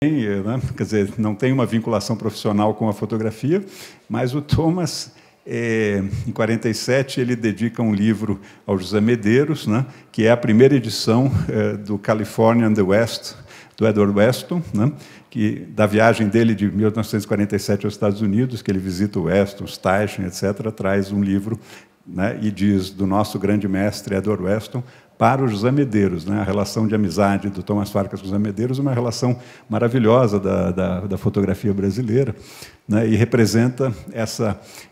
né? Quer dizer, não tem uma vinculação profissional com a fotografia, mas o Thomas, em 47, ele dedica um livro ao José Medeiros, né? Que é a primeira edição do California and the West, do Edward Weston, né? Da viagem dele de 1947 aos Estados Unidos, que ele visita o Weston, os Taschen, etc., traz um livro, né? E diz do nosso grande mestre Edward Weston para o José Medeiros, né? A relação de amizade do Thomas Farkas com o José Medeiros, uma relação maravilhosa da fotografia brasileira, né? E representa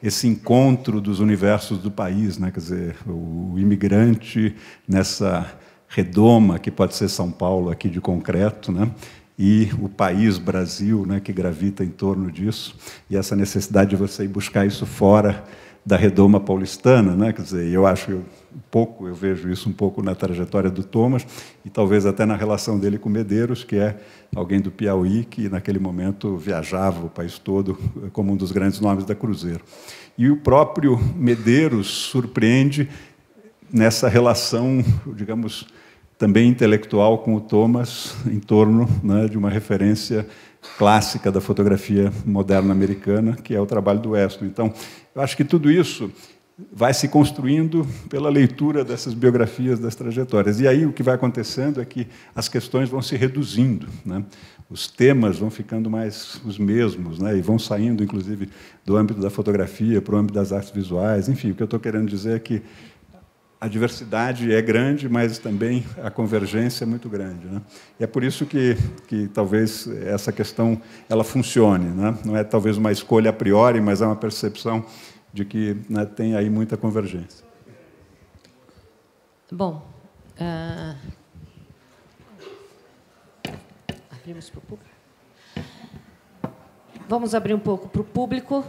esse encontro dos universos do país, né? Quer dizer, o imigrante nessa redoma, que pode ser São Paulo aqui de concreto, né? E o país Brasil, né? Que gravita em torno disso, e essa necessidade de você ir buscar isso fora da redoma paulistana, né? Quer dizer, eu vejo isso um pouco na trajetória do Thomas e talvez até na relação dele com Medeiros, que é alguém do Piauí que naquele momento viajava o país todo como um dos grandes nomes da Cruzeiro. E o próprio Medeiros surpreende nessa relação, digamos, também intelectual com o Thomas em torno, né, de uma referência clássica da fotografia moderna americana, que é o trabalho do Weston. Então, eu acho que tudo isso vai se construindo pela leitura dessas biografias, das trajetórias. E aí o que vai acontecendo é que as questões vão se reduzindo, né? Os temas vão ficando mais os mesmos, né? E vão saindo, inclusive, do âmbito da fotografia para o âmbito das artes visuais. Enfim, o que eu estou querendo dizer é que a diversidade é grande, mas também a convergência é muito grande, né? E é por isso que talvez essa questão ela funcione, né? Não é talvez uma escolha a priori, mas é uma percepção de que, né, tem aí muita convergência. Bom, abrimos para o público. Vamos abrir um pouco para o público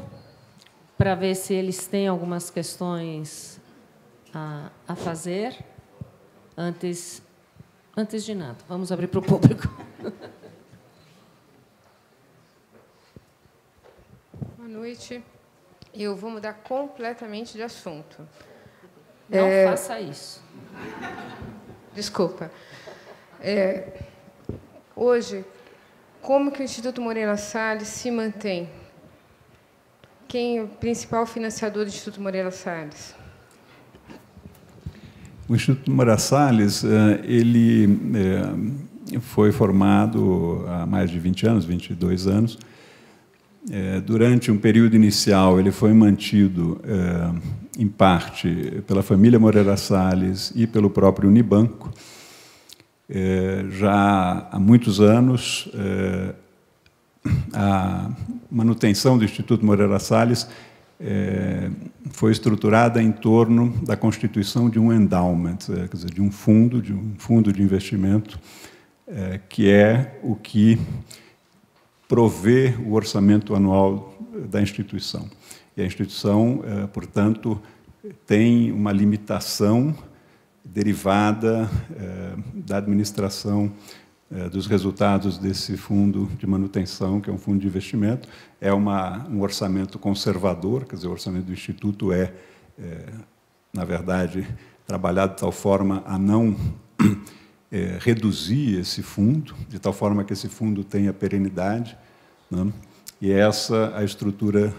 para ver se eles têm algumas questões a fazer antes de nada. Vamos abrir para o público. Boa noite. Eu vou mudar completamente de assunto. Não faça isso. Desculpa. Hoje, como que o Instituto Moreira Salles se mantém? Quem é o principal financiador do Instituto Moreira Salles? O Instituto Moreira Salles, ele foi formado há mais de 20 anos, 22 anos. Durante um período inicial, ele foi mantido, em parte, pela família Moreira Salles e pelo próprio Unibanco. Já há muitos anos, a manutenção do Instituto Moreira Salles foi estruturada em torno da constituição de um endowment, quer dizer, de um fundo de investimento, que é o que provê o orçamento anual da instituição. E a instituição, portanto, tem uma limitação derivada da administração dos resultados desse fundo de manutenção, que é um fundo de investimento. É um orçamento conservador, quer dizer, o orçamento do Instituto na verdade, trabalhado de tal forma a não reduzir esse fundo, de tal forma que esse fundo tenha perenidade, né? E essa a estrutura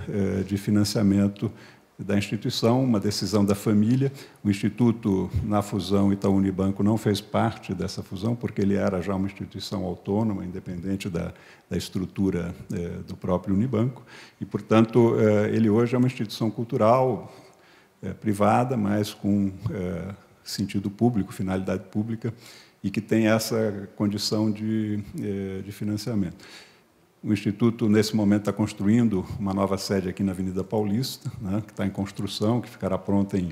de financiamento da instituição, uma decisão da família. O Instituto, na fusão Itaú Unibanco, não fez parte dessa fusão, porque ele era já uma instituição autônoma, independente da estrutura do próprio Unibanco, e, portanto, ele hoje é uma instituição cultural privada, mas com sentido público, finalidade pública, e que tem essa condição de financiamento. O Instituto, nesse momento, está construindo uma nova sede aqui na Avenida Paulista, né, que está em construção, que ficará pronta em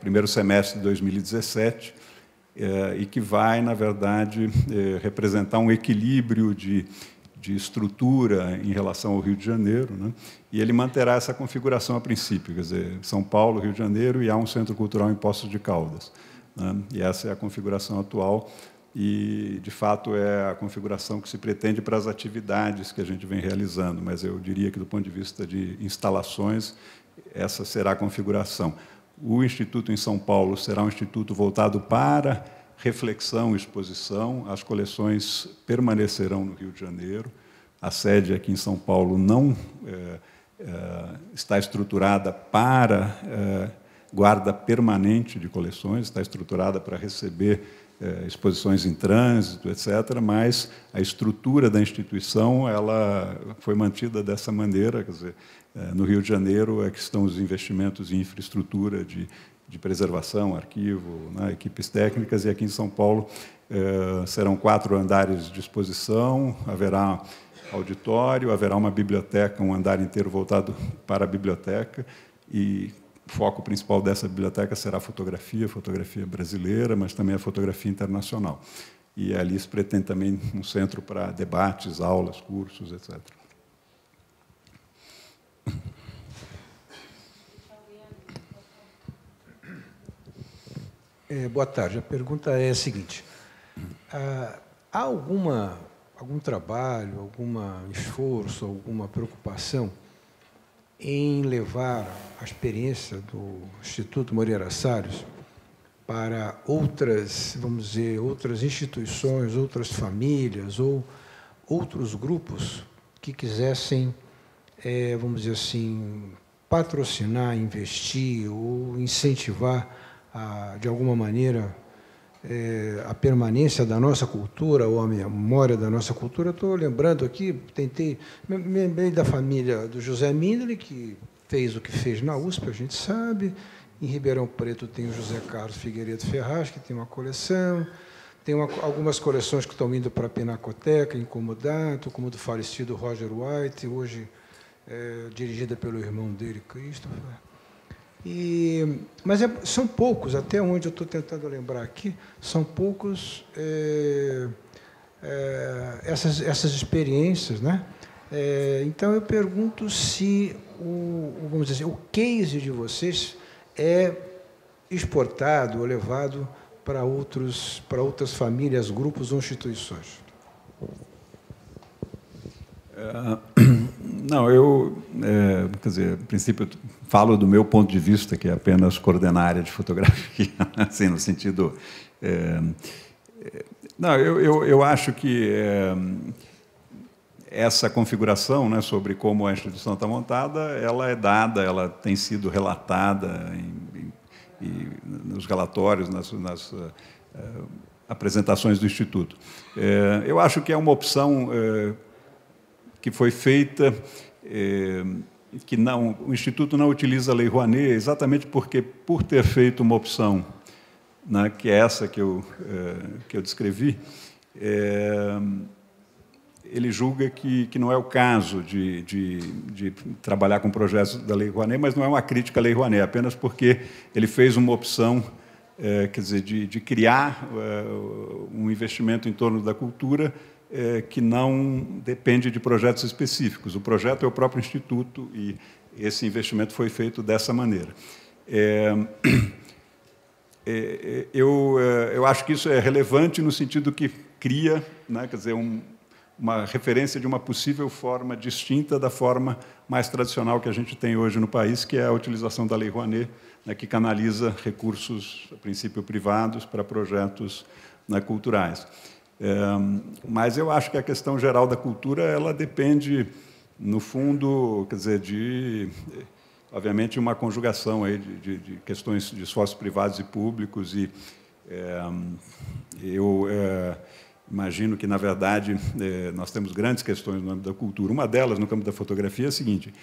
primeiro semestre de 2017, e que vai, na verdade, representar um equilíbrio de estrutura em relação ao Rio de Janeiro, né, e ele manterá essa configuração a princípio, quer dizer, São Paulo, Rio de Janeiro, e há um centro cultural em Poços de Caldas, né, e essa é a configuração atual. E, de fato, é a configuração que se pretende para as atividades que a gente vem realizando, mas eu diria que, do ponto de vista de instalações, essa será a configuração. O Instituto em São Paulo será um instituto voltado para reflexão, exposição. As coleções permanecerão no Rio de Janeiro. A sede aqui em São Paulo não está estruturada para guarda permanente de coleções, está estruturada para receber exposições em trânsito, etc., mas a estrutura da instituição ela foi mantida dessa maneira. Quer dizer, no Rio de Janeiro é que estão os investimentos em infraestrutura de preservação, arquivo, né, equipes técnicas, e aqui em São Paulo serão 4 andares de exposição, haverá auditório, haverá uma biblioteca, um andar inteiro voltado para a biblioteca, e o foco principal dessa biblioteca será a fotografia brasileira, mas também a fotografia internacional. E ali se pretende também um centro para debates, aulas, cursos, etc. Boa tarde. A pergunta é a seguinte. Há algum trabalho, algum esforço, alguma preocupação em levar a experiência do Instituto Moreira Salles para outras, vamos dizer, outras instituições, outras famílias ou outros grupos que quisessem, vamos dizer assim, patrocinar, investir ou incentivar, de alguma maneira, a permanência da nossa cultura ou a memória da nossa cultura? Estou lembrando aqui, me lembrei da família do José Mindley, que fez o que fez na USP, a gente sabe. Em Ribeirão Preto tem o José Carlos Figueiredo Ferraz, que tem uma coleção. Tem algumas coleções que estão indo para a Pinacoteca, em Comodato, como do falecido Roger White, hoje dirigida pelo irmão dele, Christopher. Mas são poucos, até onde eu estou tentando lembrar aqui, são poucos essas experiências, né? Então, eu pergunto se vamos dizer, o case de vocês é exportado ou levado para outras famílias, grupos ou instituições. Não, quer dizer, a princípio, falo do meu ponto de vista, que é apenas coordenar a área de fotografia, assim, no sentido... não, eu acho que essa configuração, né, sobre como a instituição está montada, ela é dada, ela tem sido relatada nos relatórios, nas apresentações do Instituto. Eu acho que é uma opção que foi feita, que o Instituto não utiliza a Lei Rouanet, exatamente porque, por ter feito uma opção, né, que é essa que eu descrevi, ele julga que não é o caso de trabalhar com projetos da Lei Rouanet, mas não é uma crítica à Lei Rouanet, apenas porque ele fez uma opção, quer dizer, de criar um investimento em torno da cultura que não depende de projetos específicos. O projeto é o próprio Instituto e esse investimento foi feito dessa maneira. Eu acho que isso é relevante no sentido que cria, né, quer dizer, uma referência de uma possível forma distinta da forma mais tradicional que a gente tem hoje no país, que é a utilização da Lei Rouanet, né, que canaliza recursos, a princípio, privados para projetos, né, culturais. Mas eu acho que a questão geral da cultura ela depende, no fundo, quer dizer, obviamente, uma conjugação aí de questões de esforços privados e públicos, e eu imagino que, na verdade, nós temos grandes questões no âmbito da cultura. Uma delas, no campo da fotografia, é a seguinte: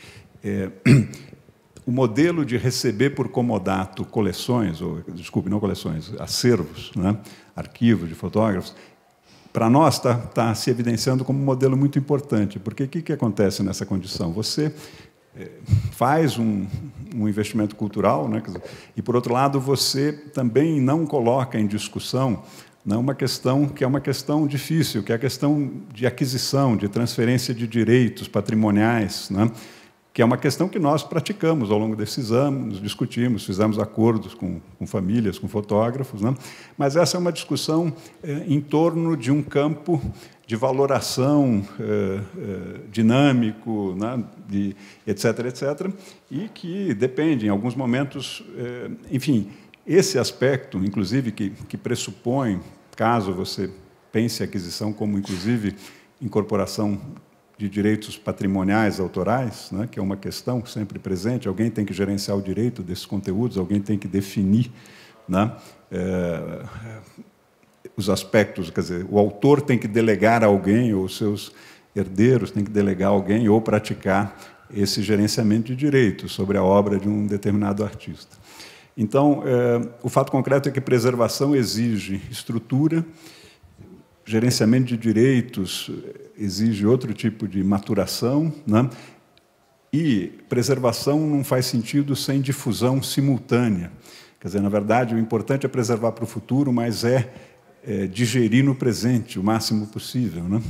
o modelo de receber por comodato coleções, não coleções, acervos, né, arquivos de fotógrafos, para nós está se evidenciando como um modelo muito importante, porque o que acontece nessa condição? Você faz um investimento cultural, né, e, por outro lado, você também não coloca em discussão, né, uma questão que é uma questão difícil, que é a questão de aquisição, de transferência de direitos patrimoniais, né, que é uma questão que nós praticamos ao longo desses anos, discutimos, fizemos acordos com famílias, com fotógrafos, né? Mas essa é uma discussão em torno de um campo de valoração dinâmico, né? etc., etc., e que depende, em alguns momentos, enfim, esse aspecto, inclusive, que pressupõe, caso você pense a aquisição como, inclusive, incorporação de direitos patrimoniais autorais, né, que é uma questão sempre presente, alguém tem que gerenciar o direito desses conteúdos, alguém tem que definir, né, os aspectos, quer dizer, o autor tem que delegar a alguém, ou os seus herdeiros têm que delegar a alguém, ou praticar esse gerenciamento de direitos sobre a obra de um determinado artista. Então, o fato concreto é que preservação exige estrutura, gerenciamento de direitos exige outro tipo de maturação, né? E preservação não faz sentido sem difusão simultânea. Quer dizer, na verdade, o importante é preservar para o futuro, mas digerir no presente o máximo possível, né?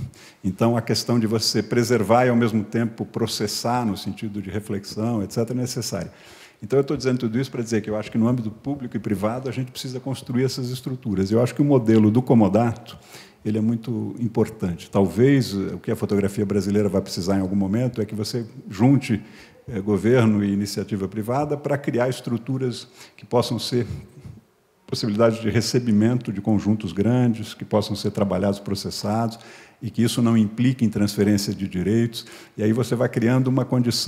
Então, a questão de você preservar e, ao mesmo tempo, processar, no sentido de reflexão, etc., é necessária. Então, eu estou dizendo tudo isso para dizer que eu acho que, no âmbito público e privado, a gente precisa construir essas estruturas. Eu acho que o modelo do comodato ele é muito importante. Talvez o que a fotografia brasileira vai precisar em algum momento é que você junte governo e iniciativa privada para criar estruturas que possam ser possibilidade de recebimento de conjuntos grandes, que possam ser trabalhados, processados, e que isso não implique em transferência de direitos. E aí você vai criando uma condição